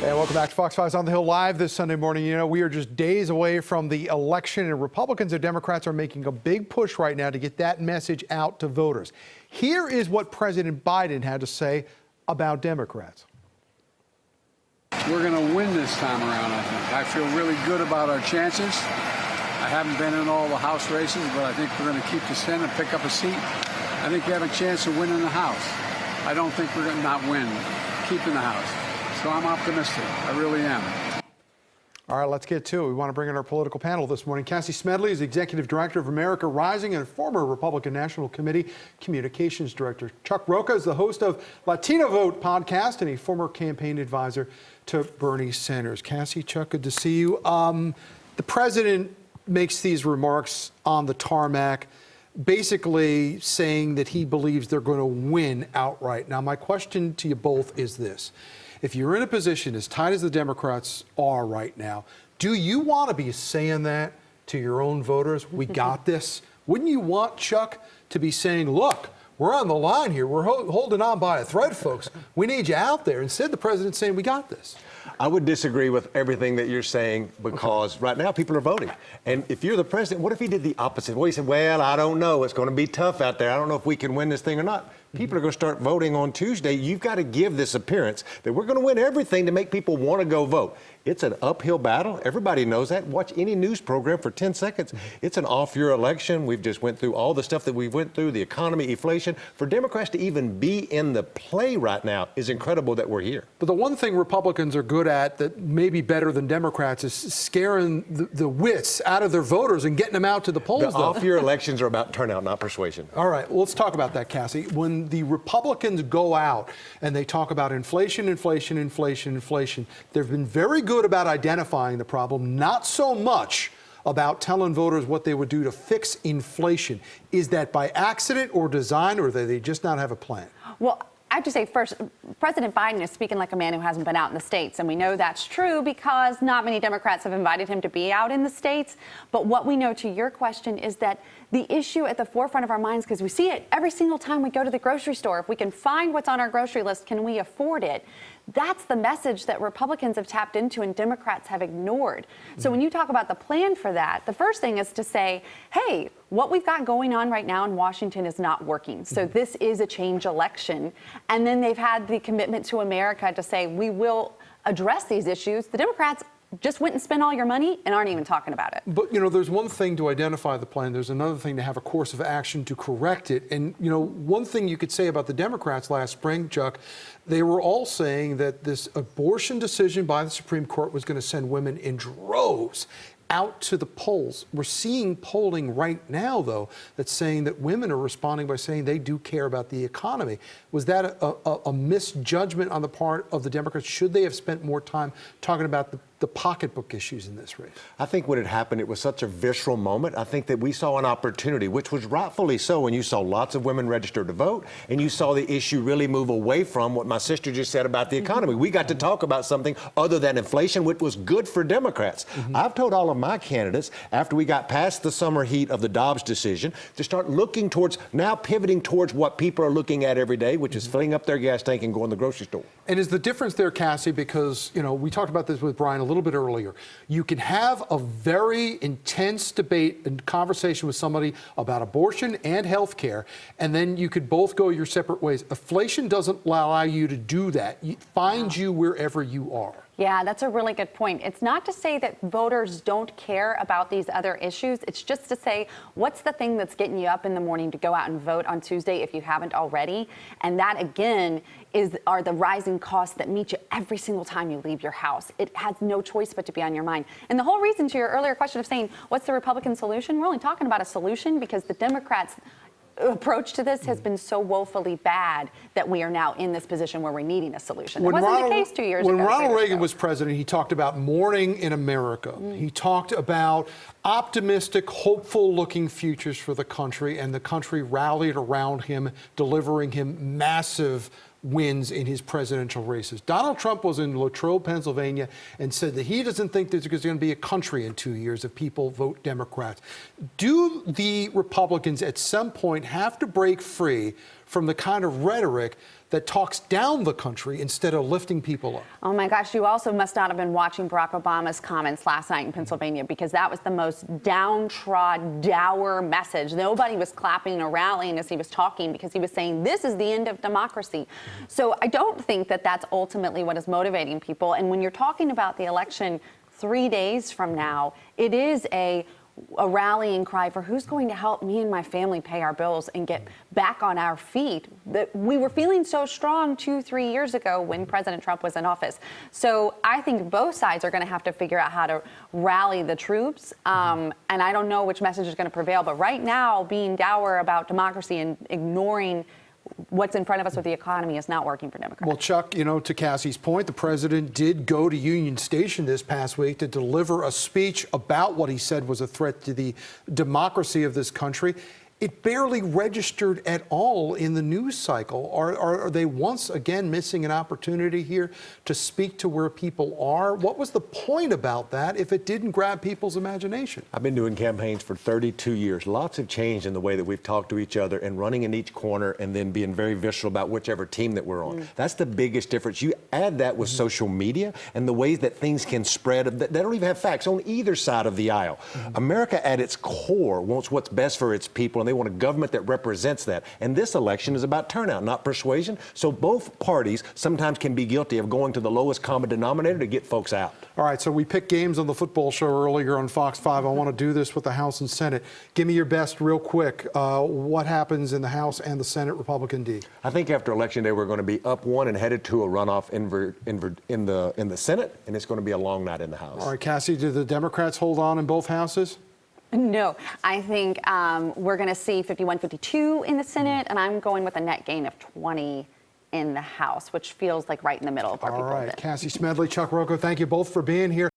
And welcome back to Fox 5's On the Hill Live this Sunday morning. You know, we are just days away from the election, and Republicans and Democrats are making a big push right now to get that message out to voters. Here is what President Biden had to say about Democrats. We're going to win this time around, I think. I feel really good about our chances. I haven't been in all the House races, but I think we're going to keep the Senate and pick up a seat. I think we have a chance of winning the House. I don't think we're going to not win, keeping the House. So I'm optimistic. I really am. All right, let's get to it. We want to bring in our political panel this morning. Cassie Smedile is Executive Director of America Rising and former Republican National Committee Communications Director. Chuck Rocha is the host of Latino Vote podcast and a former campaign advisor to Bernie Sanders. Cassie, Chuck, good to see you. The president makes these remarks on the tarmac, basically saying that he believes they're going to win outright. Now, my question to you both is this. If you're in a position as tight as the Democrats are right now, do you want to be saying that to your own voters? We got this. Wouldn't you want Chuck to be saying, look, we're on the line here. We're holding on by a thread, folks. We need you out there. Instead, the president's saying, we got this. I would disagree with everything that you're saying because right now people are voting. And if you're the president, what if he did the opposite? Well, he said, well, I don't know. It's going to be tough out there. I don't know if we can win this thing or not. People are going to start voting on Tuesday. You've got to give this appearance that we're going to win everything to make people want to go vote. It's an uphill battle. Everybody knows that. Watch any news program for 10 seconds. It's an off-year election. We've just went through all the stuff that we went through, the economy, inflation. For Democrats to even be in the play right now is incredible that we're here. But the one thing Republicans are good at that may be better than Democrats is scaring the wits out of their voters and getting them out to the polls. The off-year elections are about turnout, not persuasion. All right, well, let's talk about that, Cassie. When the Republicans go out and they talk about inflation, inflation, inflation, inflation, they've been very good about identifying the problem, not so much about telling voters what they would do to fix inflation. Is that by accident or design, or do they just not have a plan? Well, I have to say first, President Biden is speaking like a man who hasn't been out in the States. And we know that's true because not many Democrats have invited him to be out in the States. But what we know, to your question, is that the issue at the forefront of our minds, because we see it every single time we go to the grocery store, if we can find what's on our grocery list, can we afford it? That's the message that Republicans have tapped into and Democrats have ignored. So when you talk about the plan for that, the first thing is to say, hey, what we've got going on right now in Washington is not working. So this is a change election. And then they've had the commitment to America to say, we will address these issues. The Democrats just went and spent all your money and aren't even talking about it. But, you know, there's one thing to identify the plan. There's another thing to have a course of action to correct it. And, you know, one thing you could say about the Democrats last spring, Chuck, they were all saying that this abortion decision by the Supreme Court was going to send women in droves out to the polls. We're seeing polling right now, though, that's saying that women are responding by saying they do care about the economy. Was that a misjudgment on the part of the Democrats? Should they have spent more time talking about the pocketbook issues in this race? I think when it happened, it was such a visceral moment. I think that we saw an opportunity, which was rightfully so, when you saw lots of women register to vote, and you saw the issue really move away from what my sister just said about the economy. We got to talk about something other than inflation, which was good for Democrats. I've told all of my candidates, after we got past the summer heat of the Dobbs decision, to start looking towards, now pivoting towards what people are looking at every day, which is filling up their gas tank and going to the grocery store. And is the difference there, Cassie, because, you know, we talked about this with Brian a little bit earlier. You can have a very intense debate and conversation with somebody about abortion and health care, and then you could both go your separate ways. Inflation doesn't allow you to do that. It finds you wherever you are. Yeah, that's a really good point. It's not to say that voters don't care about these other issues. It's just to say, what's the thing that's getting you up in the morning to go out and vote on Tuesday if you haven't already? And that, again, are the rising costs that meet you every single time you leave your house. It has no choice but to be on your mind. And the whole reason to your earlier question of saying, what's the Republican solution? We're only talking about a solution because the Democrats' approach to this has been so woefully bad that we are now in this position where we're needing a solution. It wasn't the case 2 years ago. When Ronald Reagan was president, he talked about morning in America. He talked about optimistic, hopeful-looking futures for the country, and the country rallied around him, delivering him massive wins in his presidential races. Donald Trump was in Latrobe, Pennsylvania, and said that he doesn't think there's going to be a country in 2 years if people vote Democrats. Do the Republicans at some point have to break free from the kind of rhetoric that talks down the country instead of lifting people up. Oh my gosh, you also must not have been watching Barack Obama's comments last night in Pennsylvania, because that was the most downtrodden, dour message. Nobody was clapping or rallying as he was talking, because he was saying this is the end of democracy. So I don't think that that's ultimately what is motivating people. And when you're talking about the election 3 days from now, it is a rallying cry for who's going to help me and my family pay our bills and get back on our feet. That we were feeling so strong 2-3 years ago when President Trump was in office. So I think both sides are going to have to figure out how to rally the troops. And I don't know which message is going to prevail. But right now, being dour about democracy and ignoring what's in front of us with the economy is not working for Democrats. Well, Chuck, you know, to Cassie's point, the president did go to Union Station this past week to deliver a speech about what he said was a threat to the democracy of this country. It barely registered at all in the news cycle. Are they once again missing an opportunity here to speak to where people are? What was the point about that if it didn't grab people's imagination? I've been doing campaigns for 32 years. Lots have changed in the way that we've talked to each other and running in each corner and then being very visceral about whichever team that we're on. That's the biggest difference. You add that with social media and the ways that things can spread. They don't even have facts on either side of the aisle. America at its core wants what's best for its people, and they want a government that represents that. And this election is about turnout, not persuasion. So both parties sometimes can be guilty of going to the lowest common denominator to get folks out. All right, so we picked games on the football show earlier on Fox 5. I want to do this with the House and Senate. Give me your best real quick. What happens in the House and the Senate, Republican D? I think after Election Day, we're going to be up one and headed to a runoff in the Senate, and it's going to be a long night in the House. All right, Cassie, do the Democrats hold on in both houses? No, I think we're going to see 51-52 in the Senate, and I'm going with a net gain of 20 in the House, which feels like right in the middle of our people. All right, Cassie Smedile, Chuck Rocha, thank you both for being here.